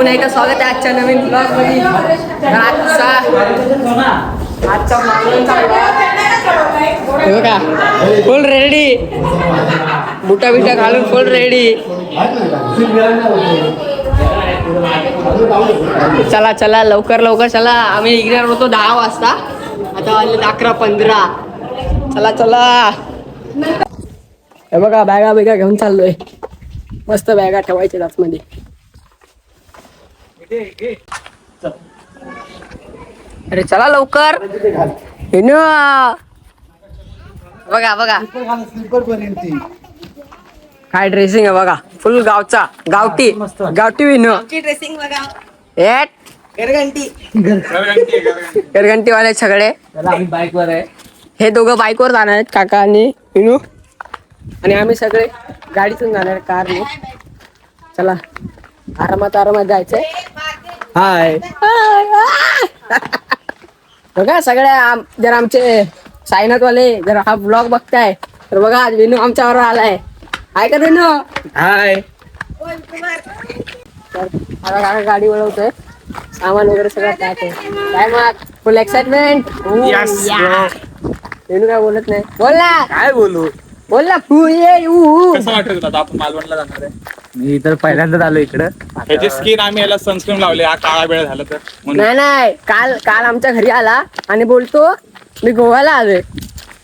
पुन्हा एकदा स्वागत आहे आजच्या नवीन ब्लॉग मध्ये. आजचा मालवणचा हे बघा फुल रेडी, बुटा बिटा घालून फुल रेडी. चला चला लवकर लवकर चला. आम्ही निघणार होतो 10 वाजता, आता वाजले 11:15. चला चला. हे बघा बॅगा बिगा घेऊन चाललोय. मस्त बॅगा ठेवायच्या आतमध्ये. अरे चला लवकर. बघा बघा काय ड्रेसिंग आहे बघा, फुल गावचा गावठी गावठी विनो ड्रेसिंग बघा. गरगंटी वाले सगळे. बाईक वर आहे, हे दोघं बाईक वर जाणार आहेत, काका आणि विनू, आणि आम्ही सगळे गाडीतून जाणार कारने. चला आरामात आरामात जायचंय. हाय बघा सगळ्या जर आमचे सायनाथ वाले जर हा ब्लॉग बघताय तर बघा आज विनू आमच्यावर आलाय. हाय का विनू? हाय. आता काका गाडी वळवतोय, सामान वगैरे सगळं पॅक आहे. काय मग फुल एक्साइटमेंट? विनू काय बोलत नाही. बोल ना. काय बोलू, बोल ना. कसं वाटत आता आपण मालवणला जाणार आहे? मी तर पहिल्यांदाच आलो इकडं. ह्याची स्किन आम्ही याला सनस्क्रीन लावले, हा काळा वेळ झाला तर म्हणून. नाही नाही, काल काल आमच्या घरी आला आणि बोलतो मी गोव्याला आलोय.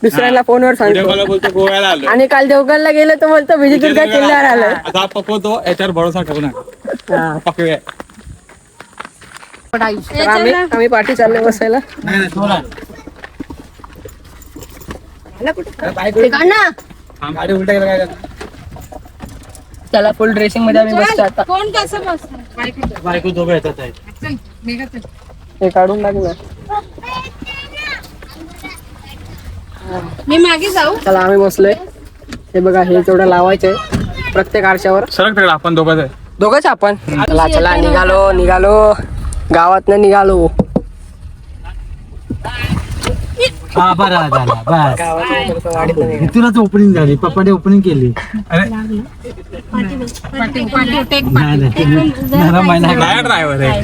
दुसऱ्याला फोनवर व्हिडिओ कॉल सांगतो. बोलतो गोव्याला आलोय. आणि काल देवगडला गेलो तर बोलतो विजयदुर्ग किल्ल्यावर आलोय. आता हा पकवतो, याच्यावर भरोसा ठेवू नका. पकवे. तर आम्ही पाठी चाललोय बसायला. गाडी उलटा केला काय करणार? त्याला फुल ड्रेसिंग मध्ये आम्ही बसतो आता. कोण कसं बसतं? बायको दोघं येतात आहे. हे काढून टाकलं. मी मागे जाऊ. चला आम्ही बसलोय. हे बघा हे तेवढं लावायचंय प्रत्येक आरशावर. सरक तिकडे, आपण दोघंच आहे. दोघंच आपण. चला चला निघालो निघालो, गावातनं निघालो. हा बरं झाला बस. गावातनं निघालो. इथूनच ओपनिंग झाली, पप्पाने ओपनिंग केली. अरे ड्रायव्हर आहे.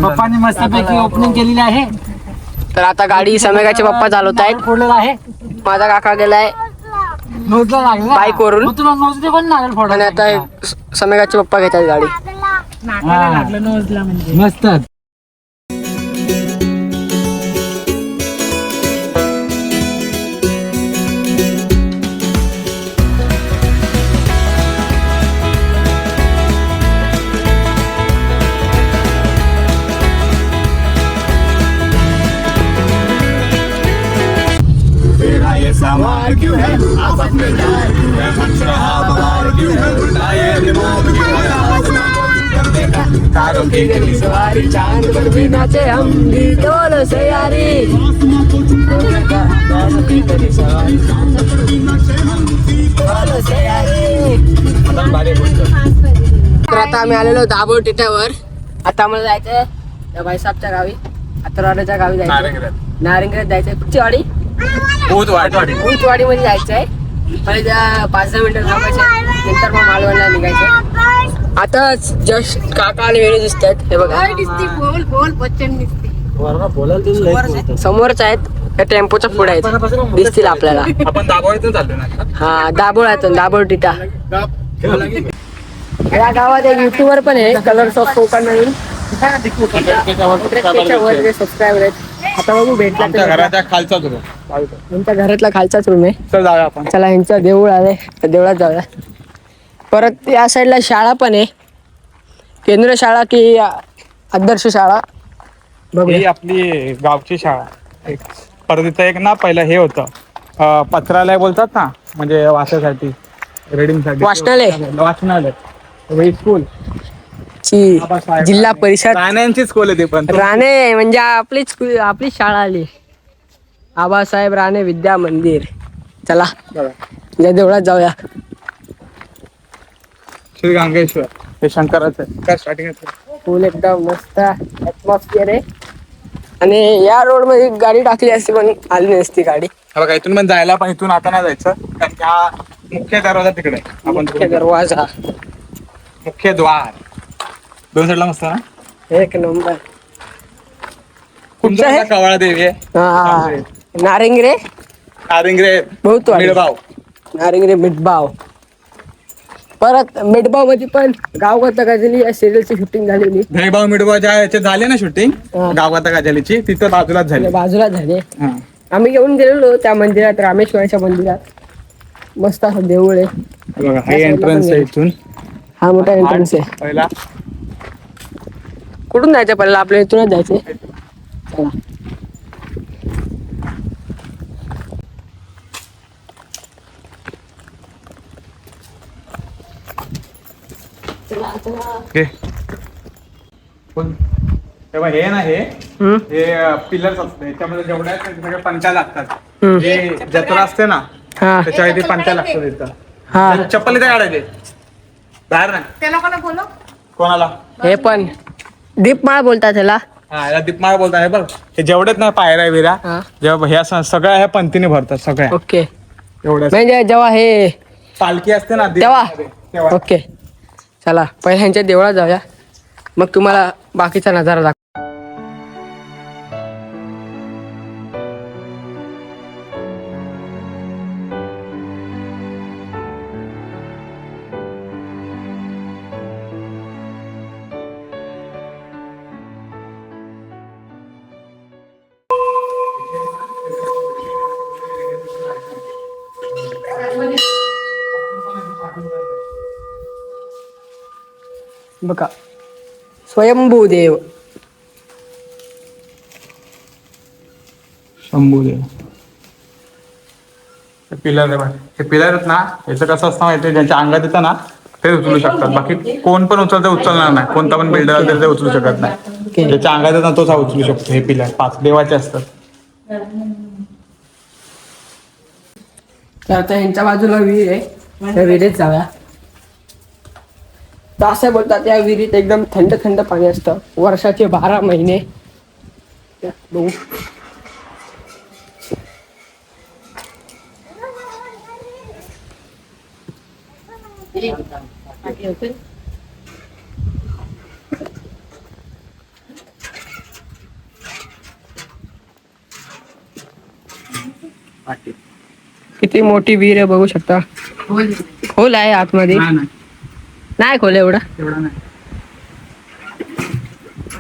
पप्पाने मस्तपैकी ओपनिंग केलेली आहे. तर आता गाडी समेकाचे पप्पा चालवत आहेत. फोडलेला आहे, माझा काका गेलाय नोजला लागला बाईक वरून. मग तुला नोजले पण लागेल आणि फोडायला. आता समेकाचे पप्पा घेतात गाडी. मस्त. तर आता आम्ही आलेलो दाभोळ टिट्यावर. आता आम्हाला जायचंय त्या बाईसाहेबच्या गावी, अत्तरवाड्याच्या गावी जायचंय. नारिंगरात जायचंय. कुठची वाडी? ऊंचवाडी मध्ये जायचंय. पहिले 5-10 मिनिटं थांबायचे, नंतर मग मालवणला निघायचं. आता जस्ट काका आणि वेळे दिसत आहेत. हे बघा समोरच आहेत, त्या टेम्पोच्या पुढे आहेत, दिसतील आपल्याला. आपण दाबोळीतून चाललो ना. हा दाभोळातून, दाभोळ टिटा. या गावात एक युट्यूबर पण आहे, कलर्स ऑफ कोकण म्हणून. सबस्क्रायबर आहेत. आता बघू भेटला आमच्या घराच्या खालचाच रूम. यांच्या घरातला खालचाच रूम आहे. चल जाऊया आपण. चला यांचं देऊळ आहे, त्या देवळात जाऊया. परत या साईडला शाळा पण आहे, केंद्र शाळा की आदर्श शाळा ही बघूया. आपली गावची शाळा. परत इथं एक ना पहिलं हे होतं, पत्रालय बोलतात ना, म्हणजे वाचासाठी, रीडिंग साठी. वाचनालय स्कूल. जिल्हा परिषद राण्यांची स्कूल आहे ते पण. राणे म्हणजे आपली शाळा आली. आबासाहेब राणे विद्या मंदिर. चला या देवळात जाऊया. श्री गांगेश्वर हे शंकराचं आहे. काय स्टार्टिंग फुल एकदम मस्त ॲटमॉस्फिअर आहे. आणि या रोड मध्ये गाडी टाकली असती पण आली नसती गाडी. बघा इथून पण जायला, पण इथून आता नाही जायचं, कारण हा मुख्य दरवाजा तिकडे आहे. आपण मुख्य दरवाजा, मुख्य द्वार. दोन साईडला मस्त ना. एक नंबर. तुमचा आहे? कवाळा देवी आहे. हा नारिंग रे नारिंगरे बहुत वाडी. मिळभाव. नारिंग रे मिठबाव. परत मिठबाव मध्ये पण गावगाता गजली या सिरियलची शूटिंग झालेली. दहीभाव मिळभावच्या याचे झाले ना शूटिंग हा. गावाता गाजलीची तिथं बाजूलाच झाली. बाजूला झाले. हा. आम्ही घेऊन गेलेलो त्या मंदिरात, रामेश्वराच्या मंदिरात. मस्त असं देऊळ आहे. बघा हा एंट्रन्स आहे इथून. हा मोठा एंट्रन्स आहे. पहिला कुठून जायचं पहिला? आपल्या इथूनच जायचंय. चला. ओके. तेव्हा हे ना हे पिलर्स असते त्याच्यामध्ये जेवढ्या आहेत ते सगळे पंचा लागतात. जे जत्रा असते ना हा त्याच्यामध्ये पंचा लागतो तिथं. हा चप्पल इथे काढायचे बाहेर ना. त्याला कोणा बोलव? कोणाला? हे पण दीपमाळ बोलतात त्याला. हा याला दीपमाळ बोलता आहे बघ. हे जेवढेच ना पायऱ्या बिऱ्या हा. जेव्हा ह्या सगळ्या ह्या पंथीने भरतात सगळ्या ओके. एवढ्या. म्हणजे जेव्हा हे पालखी असते ना तेव्हा तेव्हा ओके. चला पहिल्या ह्यांच्या देवळात जाऊया, मग तुम्हाला बाकीचा नजारा दाखव. बघा स्वयंभू देव. शंभूदेव पिलर आहे. हे पिलर आहेत ना याचं कसं असतं माहिती, ज्यांच्या अंगात येतं ना ते उचलू शकतात. बाकी कोण पण उचलणार नाही. कोणता पण बिल्डर असेल ते उचलू शकत नाही. ज्याच्या अंगात येतं ना तोच उचलू शकतो. हे पिलर 5 देवाचे असतात. तर आता ह्यांच्या बाजूला विहीर आहे, त्या विहिरीत जाऊया. तर असं बोलतात या विहिरीत एकदम थंड थंड पाणी असतं वर्षाचे 12 महिने. बघू. किती मोठी विहीर आहे बघू शकता. खोल आहे आतमध्ये, नाही खोल एवढा. एवढा नाही.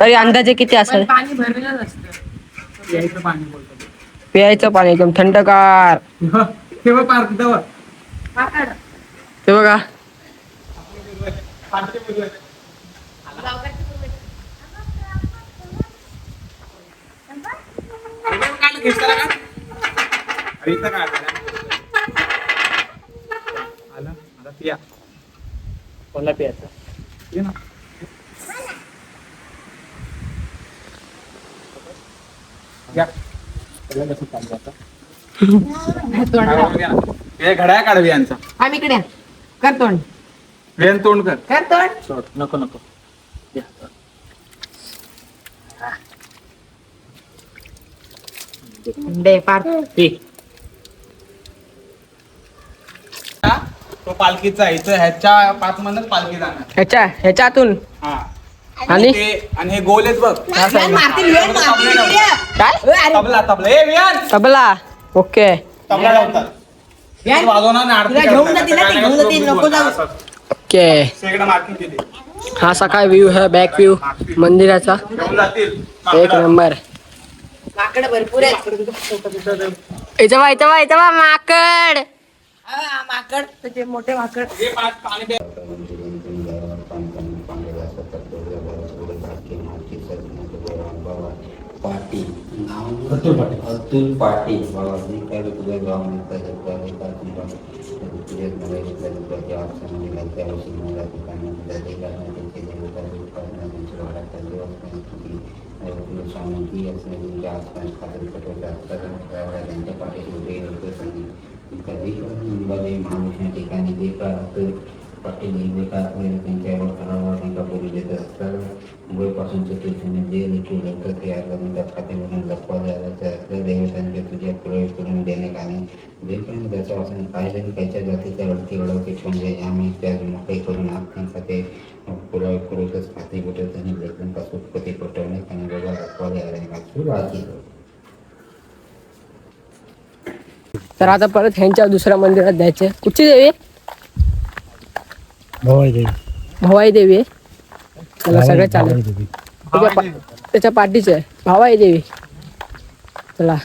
तरी अंदाजे किती असेल? पाणी भरलेलं असतं. यायचं पाणी बोलतो. प्यायचं पाणी एकदम थंडगार. तेव्हा पार्क तेव्हा काकड. ते बघा कोणला प्यायचं ये ना. घड्या काढवी यांचा. आम्ही इकडे कर तोंड. वेन तोंड कर. कर तोंड. नको नको. दे पार. तो पालखीचा इथं ह्याच्या 5 मधूनच पालखी जाणार. ह्याच्यातून हा. आणि आणि हे गोल आहेत बघ. काय तबला तबला ए वियान तबला. ओके तबला लावतात. वाजवणार नाही, आरती घेऊन करतात. जातील ना, ते घेऊन जातील, नको जाऊ. ओके. शेकडा मार्किंग केली. हा सकाळ व्ह्यू है, बॅक व्ह्यू मंदिराचा घेऊन जातील. एक नंबर. माकड भरपूर आहेत. इथं बा माकड. माकड त्याचे मोठे माकड. हे पाणी प्या. पाटी अतुल पाटी बाबाजी काय तुझ्या गावामध्ये तुझ्या तुझ्या आसनाने घालत्या वर्षी मला ठिकाणी स्वामी असणे तुमच्या आसपास खात्री त्यांच्या पाठीशी कधी महाविष्णू ठिकाणी जे काय असतं पाटील एकमेकांमध्ये त्यांच्यावर ठरावावर टीका करू देत असतात. मुंबईपासूनचे तुझे जे देखील लवकर तयार करून त्या खात्यावरून लपवा जायचं असलं दैवतांचे तुझ्या प्रवेश करून देण्यात आणि जे पण त्याच्यापासून काय जरी कायच्या जातीच्या वरती अडवते म्हणजे आम्ही त्या मोठे करून त्यांचा ते पुरावे करूतच खाते कुठे आणि लेखनपासून पती पटवण्यात आणि वेगळा लपवा द्यायला सुरुवात केली. तर आता परत ह्यांच्या दुसऱ्या मंदिरात जायचंय. कुठची देवी? भवाई देवी आहे. त्याला सगळं चालेल. त्याच्या पाठीच आहे भवाई देवी. चला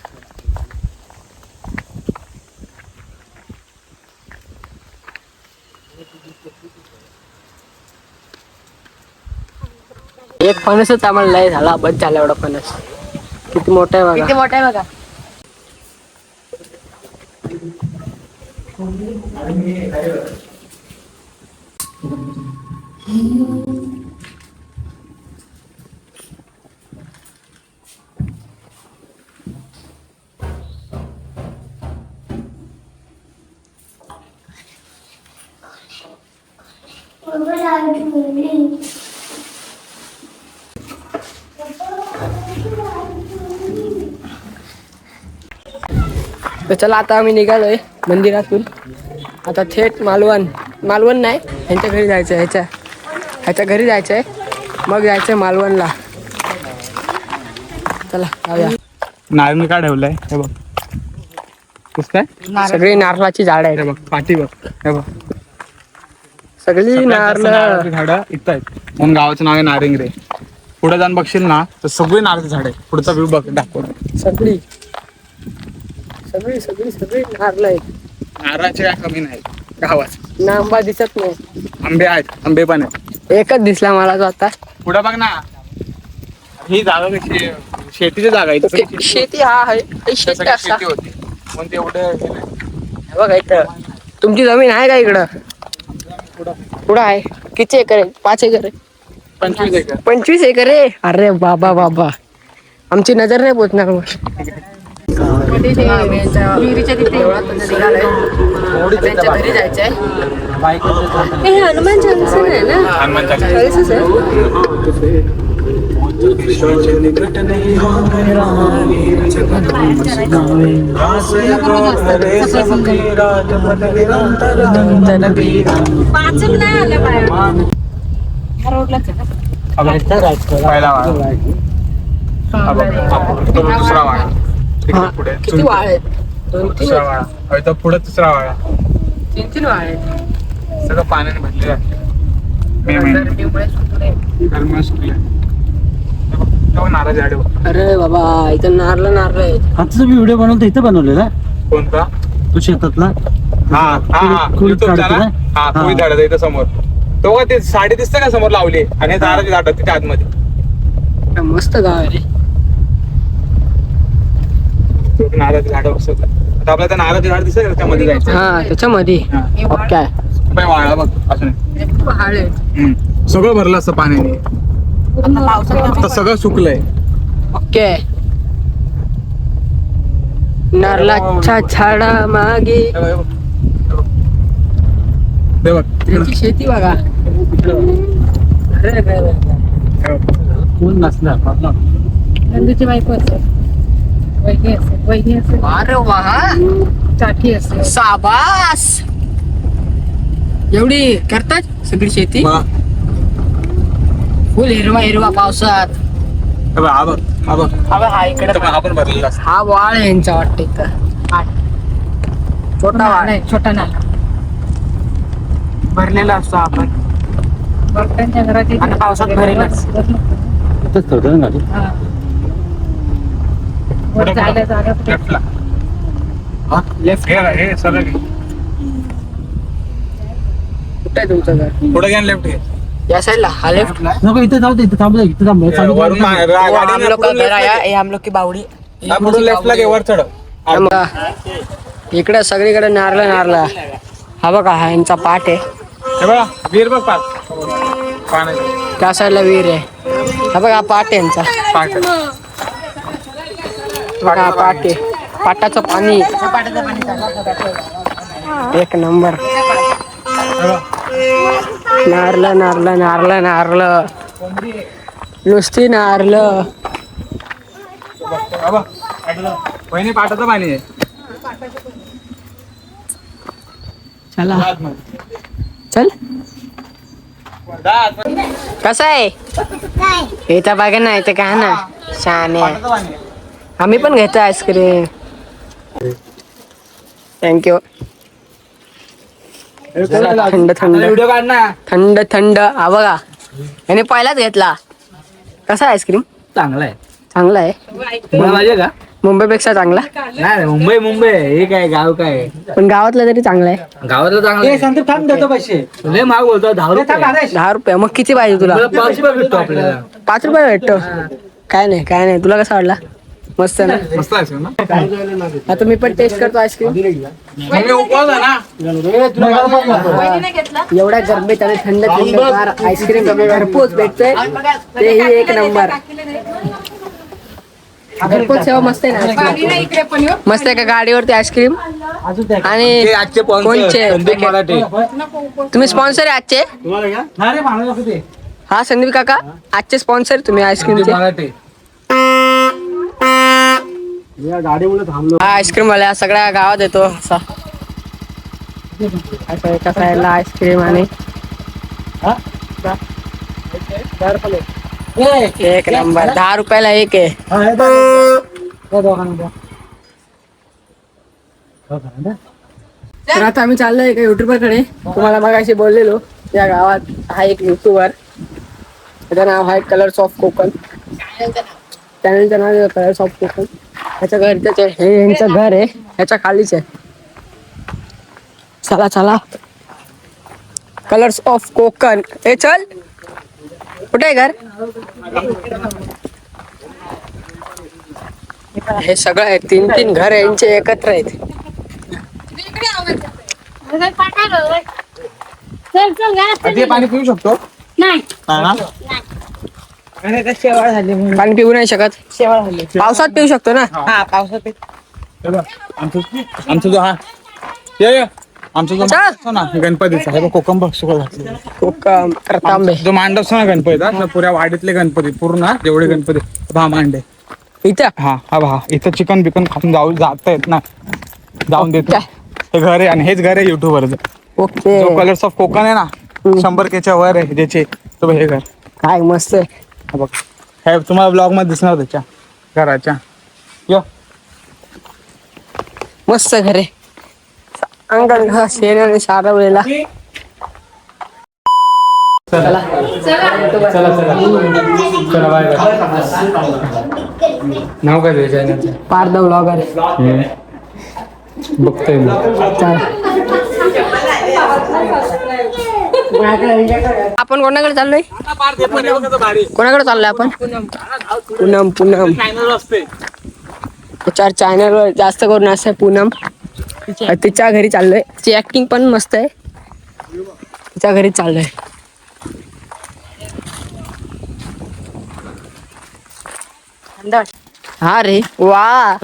एक फणसच आम्हाला लय झाला. बस झाला एवढा फणस. किती मोठा आहे बघा. किती मोठा आहे बघा. तर चला आता आम्ही निघालोय मंदिरातून. आता थेट मालवण नाही ह्यांच्या घरी जायचं आहे. ह्याच्या घरी जायचं आहे. मग जायचं मालवणला. चला जाऊया. नारळ का ठेवलाय हे बघ. काय सगळी नारळाची झाड हे आहेत. बघ पाठी बघ. हे बघ सगळी नारळ. नारळाची झाडं इथं आहेत. म्हणून गावाचं नाव आहे नारिंगरे. पुढे जाऊन बघशील ना तर सगळी नारळाची झाड आहे. पुढचा व्ह्यू बघ दाखवतो. सगळी सगळी सगळी सगळी नारळ आहेत. नारळाचे काय कमी नाही गावात. ना आंबा दिसत नाही. आंबे आहेत. आंबे पण आहेत. एकच दिसला मला तो आता. पुढे बघ ना ही जागा कशी शेतीची जागा आहे. शेती हा आहे. ही शेती असा. शेती होती म्हणून तेवढं हे नाही. हे बघा इथं तुमची जमीन आहे का इकडं? पुढं आहे. किती एकर आहे? 5 एकर आहे. 25 एकर. 25 एकर आहे. अरे बाबा बाबा आमची नजर नाही पोचणार मग. विहिरीच्या तिथे त्यांच्या घरी जायचंय. हे हनुमान चालीसा आहे ना. हनुमान चालीसा. पाचक नाही आलं बाहेर. ह्या रोडलाच आहे का? पहिला वाडा. हा बघ. तो दुसरा वाडा. तिकडे पुढे किती वाळ आहेत? 2-3 दुसरा वाडा. इथं पुढे तिसरा वाडा. 3 वाळ आहेत. सगळं पाण्याने भरलेलं आहे. मे महिन्यात गरमास सुकले. नारळ झाड बघ. अरे बाबा इथं नारळ आहेत. आजचा व्हिडिओ बनवतो इथं बनवलेला कोणता? तो शेतातला. हा हा हा कुळीत युट्यूबचा ना. झाडाचं हा ना? कुळीत झाडाचं इथं समोर. तो का ते साडी दिसते का समोर लावली आणि नारळाची झाड तिथे आतमध्ये. मस्त गाव आहे रे. नारळाची झाड बसत. आता आपल्याला नारळाची झाड दिसत त्याच्यामध्ये जायचं. हा त्याच्यामध्ये हा. काय बाई वाळा बघ असून पहाड आहेत. सगळं भरलं असतं पाण्याने. आता पावसाळ्यात आता सगळं सुकलंय. ओके. नारळाच्या झाडा मागे ते बघ तिकडं. त्याची शेती बघा. अरे कोण नसला नंदूची बायको असेल. वहिनी असेल. अरे वा काठी असेल. साबास. एवढी करतात सगळी शेती. बघ. फुल हिरवा पावसात. हे बघ, हा बघ हा बघ. हा इकडे इथं पण हा पण भरलेला असतो. हा वाळ आहे यांचा वाटतं इथं. छोटा वाळ नाही छोटा नाही. भरलेला असतो आपण. भक्तांच्या घरात आणि पावसात भरेलच. इथंच ठेवतो ना गाडी. वर जायला जागा कुठे? लेफ्टला. लेफ्ट हे सरळ घे. कुठे आहे तुमचं घर? पुढे घ्या लेफ्ट घे. या साईडला हा लेफ्ट. नको इथं जाऊ दे. इथं थांबू दे. इथं थांबू दे. चालू वरून कर. हम लोग का घर आया ये हम लोग की बावडी. पुढून लेफ्टला घे वर चढ. इकडे सगळीकडे नारळ. हा बघा हा यांचा पाठ आहे. हे बघा विहीर बघ पाच पाण्याची. त्या साईडला विहीर आहे. हा बघा हा पाठ आहे यांचा. पाठ. बघा हा पाठ आहे. पाटाचं पाणी पाटाचं पाणी चाललं. एक नंबर. हे बघ. नारळ नारळ नारळ नारळ नुसती नारळ. वहिनी पाटाचं पाणी आहे. चला चल. कसं आहे इथं बघा ना, इथं काय ना छान आहे. पाटाचं पाणी आहे. आम्ही पण घेतो आईस्क्रीम. थँक्यू. थंड थंड व्हिडिओ काढ ना. थंड थंड. हा बघा याने पहिलाच घेतला. कसा आईस्क्रीम? चांगला आहे. चांगला आहे. तुम्हाला पाहिजे का? मुंबईपेक्षा चांगला नाही मुंबई हे काय गाव काय पण गावातला तरी चांगला आहे. गावातलं चांगलं संदीप थांब देतो पैसे. लय महाग बोलतो 10 रुपये. 10 रुपये. मग किती पाहिजे तुला? 5 रुपये भेटतो आपल्याला. 5 रुपये भेटतो. काय नाही काय नाही. तुला कसा वाटला? मस्त ना. मस्त आहे ना. आता मी पण टेस्ट करतो आईस्क्रीम. मम्मी उपवास आहे ना. एवढ्या गरमीत आणि थंड थंड आईस्क्रीम घरपोच भेटतोय तेही एक नंबर. घरपोच सेवा मस्त आहे ना. मस्त आहे का गाडीवरती आईस्क्रीम. आणि आजचे कोणचे? संदीप मराठे. तुम्ही स्पॉन्सर आहे आजचे? हा संदीप काका आजचे स्पॉन्सर तुम्ही आईस्क्रीमचे. मराठे. हा आईस्क्रीम वाल्या सगळ्या गावात येतो असा. असं एका साईडला आईस्क्रीम आणि एक नंबर. 10 रुपयाला एक आहे. तर आता आम्ही चाललोय एका युट्यूबर कडे. तुम्हाला मगाशी बोललेलो या गावात हा एक युट्यूबर. त्याचं नाव आहे कलर्स ऑफ कोकण. चॅनलचं नाव आहे कलर्स ऑफ कोकण. ह्याच्या घर हे यांचं घर आहे ह्याच्या खालीच आहे. चला चला. Colours of Konkan. हे चल कुठे आहे घर? हे सगळं आहे. 3 घर यांचे एकत्र आहेत. ते पाणी पिऊ शकतो. नाही ना. पाणी पिऊ नाही शकत. पावसात पिऊ शकतो ना. आमचा जो हा ये आमचा जो मांडव असतो ना गणपतीचा, हे बघ कोकम बघ सगळं घातलेलं. कोकम रतांबे जो मांडव असतो ना गणपतीचा, त्या पुऱ्या वाडीतले गणपती पूर्ण जेवढे गणपती हा मांडे इथं. हा हा हा इथं चिकन बिकन खाऊन जाता येत ना, जाऊन देतो. हे घर आहे आणि हेच घर आहे युट्यूबवरचं. ओके. जो कलर्स ऑफ कोकण आहे ना 100K वर आहे ज्याचे, तो हे घर. काय मस्त आहे. हा बघ हे तुम्हाला ब्लॉग मध्ये दिसणार त्याच्या घराच्या. यो मस्त घर आहे. अंगण घर शेणाने सारवलेला. चला बाय. नाव काय त्याच्या? पार्थ ब्लॉगर. बघतोय मी. आपण कोणाकडे चाललोय? कोणाकडे चाललोय आपण? पूनम. पूनम त्याच्यावर चॅनलवर जास्त करून असं पूनम. तिच्या घरी चाललोय. तिची ऍक्टिंग पण मस्त आहे. तिच्या घरी चाललोय. हा रे वा.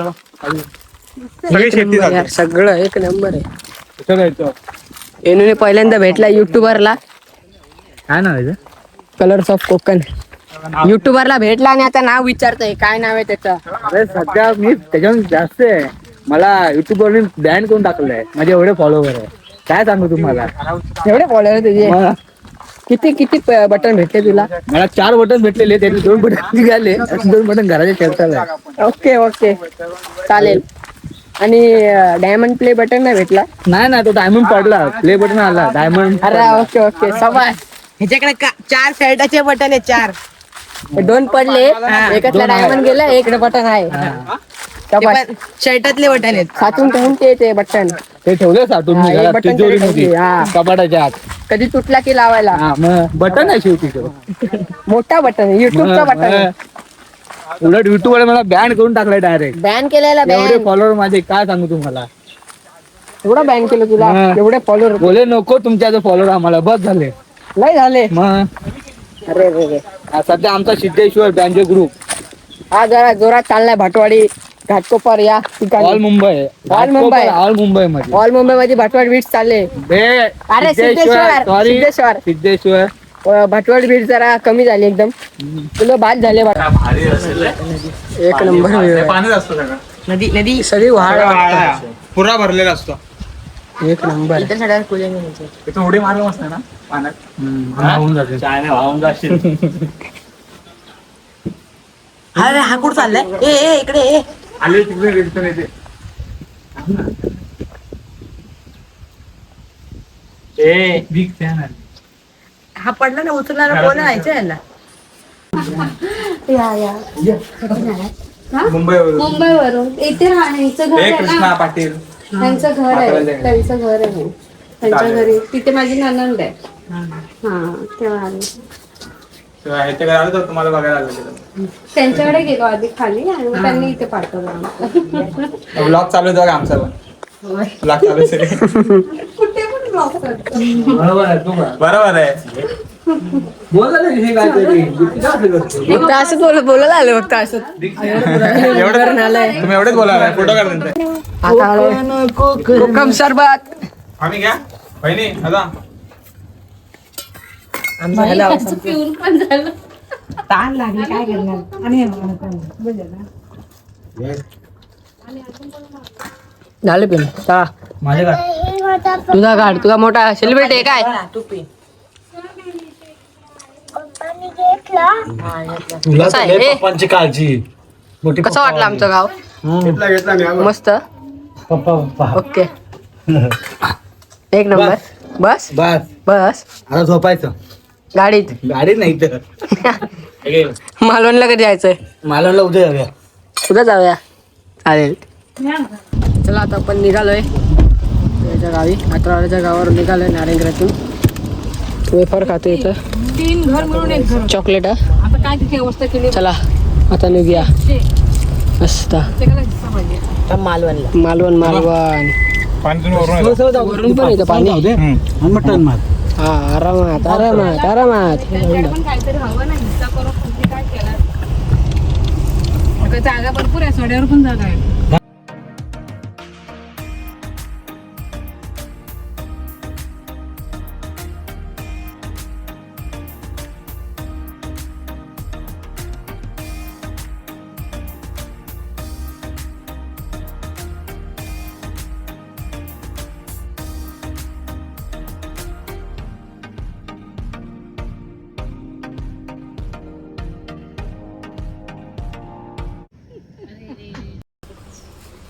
सगळी शेती यार सगळं एक नंबर आहे. जायचं. येणूने पहिल्यांदा भेटला युट्यूबरला. काय नाव आहे? Colours of Konkan. युट्यूबरला भेटला आणि आता नाव विचारतोय काय नाव आहे त्याचं. अरे सध्या मी त्याच्याहून जास्त आहे. मला युट्यूबवरून बॅन करून टाकलंय. माझे एवढे फॉलोवर आहे. काय सांगू तुम्हाला. एवढे फॉलोअर तुझे. किती किती बटन भेटले तुला? मला 4 बटन भेटलेले. त्याचे 2 बटन निघाले. 2 बटन घराच्या खेळताला. ओके ओके चालेल. आणि डायमंड प्ले बटन नाही भेटला? नाही तो डायमंड पडला. प्ले बटन आला. डायमंड. अरे ओके ओके सवाय. ह्याच्याकडे 4 शर्टाचे बटन आहे. 4 2 पडले. एकातला डायमंड गेला. एक बटन आहे. शर्टातले बटन आहेत. साचून ठेवून ते बटन ते ठेवलं साठून मी हा, घरात एक बटन तिजोरीमध्ये. तरी हा. कपाटाच्या आत. कधी तुटला की लावायला. हा मग बटन आहे शेवटी तो. मोठा बटन युट्यूबचा बटन. उलट युट्यूब वाले मला बॅन करून टाकलाय डायरेक्ट. बॅन केलेला. एवढे बॅन फॉलोअर माझे काय सांगू तुम्हाला. एवढा बॅन केलं तुला. हा. एवढे फॉलोअर बोले नको तुमच्या फॉलोअर आम्हाला बस झाले. नाही झाले. मग अरे रे रे. सध्या आमचा सिद्धेश्वर बँजो ग्रुप. हा जरा जोरात चाललाय. भाटवाडी घाटकोपर या ठिकाणी all Mumbai all Mumbai. All Mumbai मध्ये ऑल मुंबई मध्ये भटवाड बीच चालले. अरे सिद्धेश्वर सॉरी सिद्धेश्वर सिद्धेश्वर भटवाड बीच जरा कमी झाली एकदम. तुला बाद झाले बघ. भारी असेल एक नंबर view पाणीच असतं सगळं आहे. नदी सगळी वाढ पुरा भरलेला असतो. एक नंबर. तिथून उडी मारलं मस्त ना पाण्यात. वाहून जाते चायना वाहून जाशील. अरे हा कुठं चाललाय? ए इकडे ये. आले तिकडे रिटर्न येते. बिग फॅन आहे. हा पडला ना उचलणारा कोण आहे याला? मुंबईवरून मुंबईवरून इथे राहण्याचं घर हे आहे कृष्णा ना. पाटील. त्यांचं घर आहे, त्यांचं घर आहे. त्यांच्या घरी तिथे माझी नणंद आहे. हा तेव्हा आले. ह्याच्या घरी आलं तर तुम्हाला बघायला आलं. त्यांच्याकडे गेलो आधी खाली आणि मग त्यांनी इथे पाठवलं आम्हाला. ब्लॉग चालू आहे बघा आमचा पण. ब्लॉग चालू आहे. कुठे पण ब्लॉग करतो. बरोबर आहे तू बरोबर आहे. बोला ना हे काय तरी. फक्त असं बोलायला आलं फक्त असं. एवढं आलंय. तुम्ही एवढेच बोला फोटो काढ. आता आलोय. कोकम सरबत. आम्ही घ्या बहिणी आता पिऊन पण झालं. ताण लागली काय करणार आणि झाले पिन चला. माझे काय तुझा काढ. तुझा मोठा सेलिब्रिटी आहे काय? तुला कसा आहे? तर पप्पांची काळजी मोठी. कसं वाटलं आमचं गाव? घेतला घेतला मी. मस्त. पप्पा ओके एक नंबर. बस बस बस आता झोपायचं. गाडीत गाडी नाही तर मालवणला कधी जायचंय? मला उद्या जाऊया. उद्या जाऊया. चालेल. चला आता आपण निघालोय त्याच्या गावी. अकरावाड्याच्या गावावर निघालोय नारायणगडातून. वेफर खातो इथं. 3 घर मिळून एक घर. चॉकलेट. आता काय तिथे अवस्था केली चला आता निघूया. मस्त. मालवणला. मालवण पाणी तुम्ही वरून येतं. वरून पण येतं पाणी. मटन मार. हा आरामात आरामात आरामात. पण काहीतरी हवं नाही हिस्सा करून तुम्ही काय केलं. अगं जागा भरपूर आहे, सोड्यावर पण जागा आहे.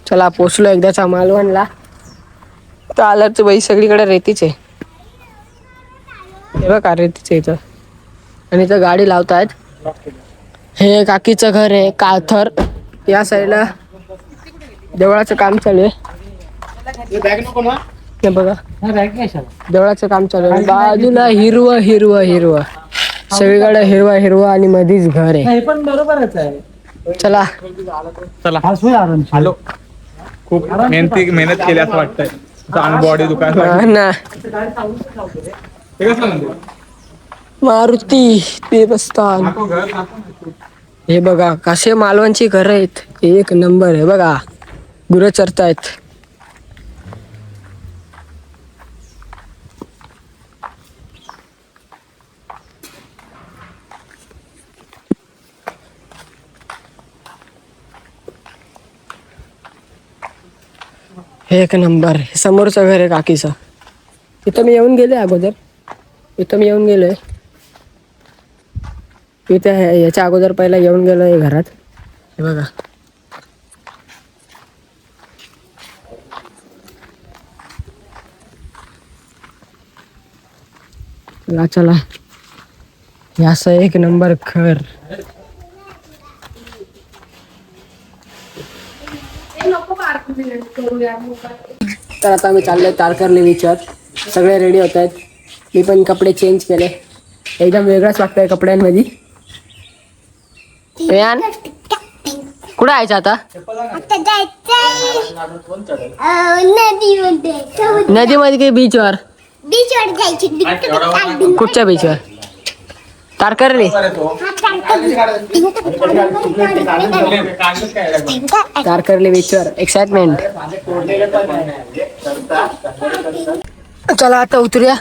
चला पोचलो एकदाचा मालवणला. तर आल्याच बाई सगळीकडे रेतीच आहे. हे बघा रेतीच आहे इथं. आणि इथं गाडी लावतायत. हे काकीचं घर आहे काथर. या साईडला देवळाचं काम चालू आहे. हे बघा देवळाचं काम चालू आहे. बाजूला हिरवं हिरवं हिरवं सगळीकडे हिरवा हिरवा आणि मधीच घर आहे. हे पण बरोबरच आहे. चला चला आराम. हॅलो. खूप मेहनत केली असं वाटतंय. बॉडी दुकान हा ना. हे कसं म्हणते? मारुती देवस्थान. दाखव घर दाखव. हे बघा कसे मालवणची घर आहेत. एक नंबर आहे बघा. गुरं चरतायत. एक नंबर. समोरचं घर आहे काकीचं. इथं मी येऊन गेले अगोदर. इथं मी येऊन गेलोय. इथे याच्या अगोदर पहिला येऊन गेलोय घरात. हे बघा चला चला. हे असं एक नंबर घर. तर आता मी चाललोय तारकर्ली बीचवर. सगळे रेडी होत आहेत. मी पण कपडे चेंज केले. एकदम वेगळाच वाटतंय कपड्यांमध्ये. रेहान कुठं जायचं आता? नदीमध्ये की बीचवर? बीचवर जायची. कुठच्या बीचवर? तारकर्ली तारकर्ली बीचवर एक्साइटमेंट. चला आता उतरूया.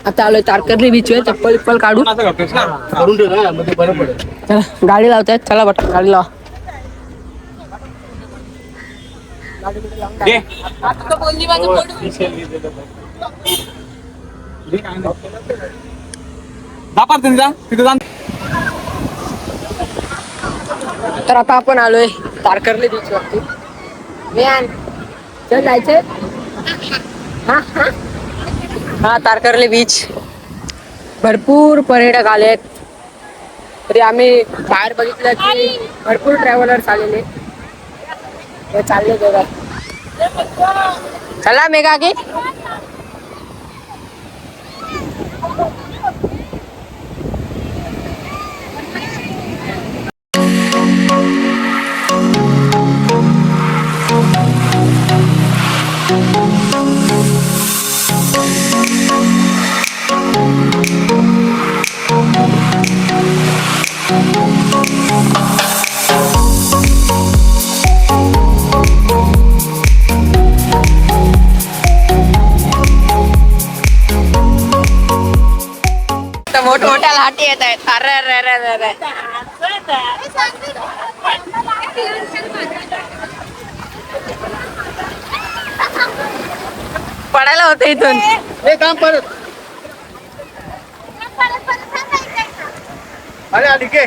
आता आलोय तारकर्ली बीचवर. चप्पल काढू. चला गाडी लावतायत. चला बट गाडी लावा. तर आता आपण आलोय तारकर्ली बीच वरती. चल जायचंय. हा तारकर्ली बीच. भरपूर पर्यटक आलेत. तरी आम्ही बाहेर बघितलं की भरपूर ट्रॅव्हलर्स आलेले. हे चालले बघा. चला मेघा की मोठमोठ्या लाटी येत आहेत. अरे अरे अरे अरे पडायला होतं इथून. हे काम परत. अरे आली के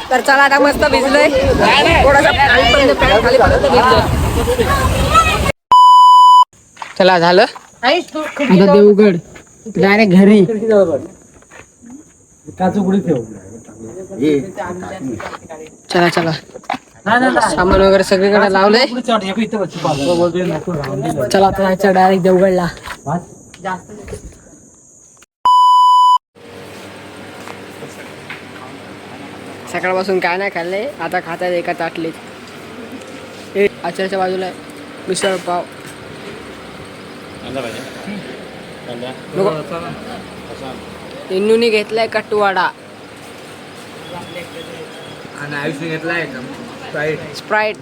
तर चला आता मस्त भिजलोय. थोडासा खालीपर्यंत भिजलोय. चला झालं आता देवगड डायरेक्ट घरी. चला चला सामान वगैरे सगळीकडे लावलंय. चला आता जायचं डायरेक्ट देवगडला. सकाळपासून काय नाही खाल्लंय. आता खातात एका ताटलीत. आचारच्या बाजूला मिसळ पाव. इन्नूनी घेतलाय कटवाडा. आणि आयुषने घेतलाय स्प्राईट. स्प्राईट.